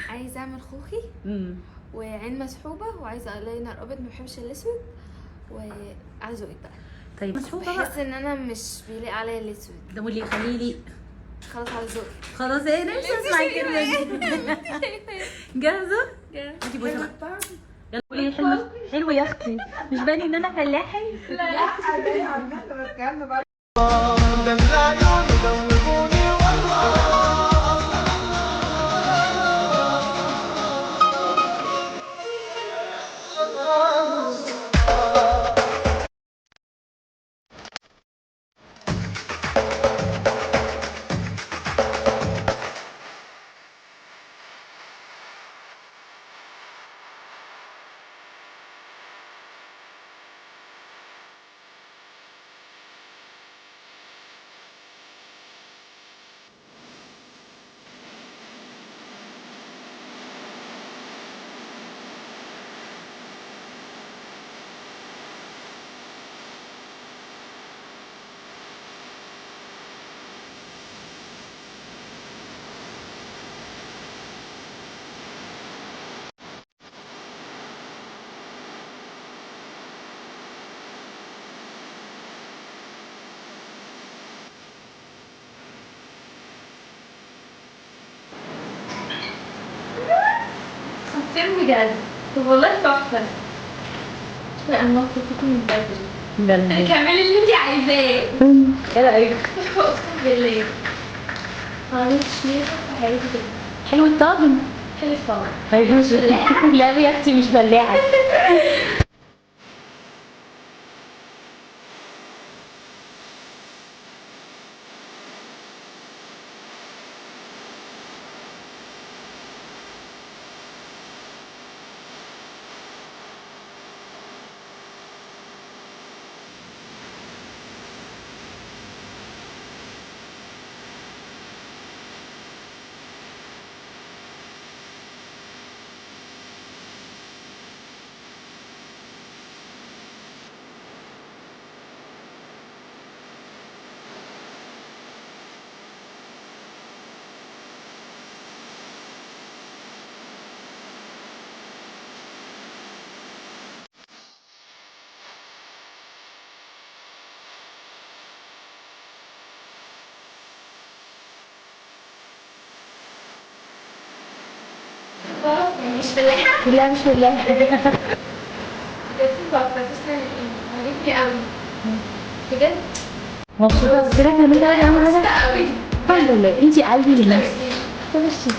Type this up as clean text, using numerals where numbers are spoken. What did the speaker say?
عايزه اعمل خوخي وعين مسحوبه، وعايزه ايلاينر ابيض، ما بحبش الاسود، وعايزه ايه بقى. طيب مسحوبه بقى، بحس ان انا مش بيليق عليا الاسود. ده واللي يخليه لي خلاص على ذوقي. خلاص ايه نفسي اسمع الكلمه دي. جاهزه؟ انتي بصي يلا قولي حلو حلو يا اختي، مش باين ان انا فلاحه؟ فيلم بجد. طب والله تحفة. لا انا مبسوطة من بدري. كملي اللي انت عايزاه. ايه رايك؟ اقسم بالله. عملت شيء في حياتي كده. حلو الطاجن. حلو الصوت. طيب مش لا يا اختي مش بلاعه. مش فلاحة؟ لا مش بلاعه. بجد تحفة. تسلم عجبني قوي. بجد مبسوطه؟ قلت لك اعملي حاجه اهم حاجه. مبسوطة قوي. الحمد لله انتي قلبي لنفسك. طب ماشي.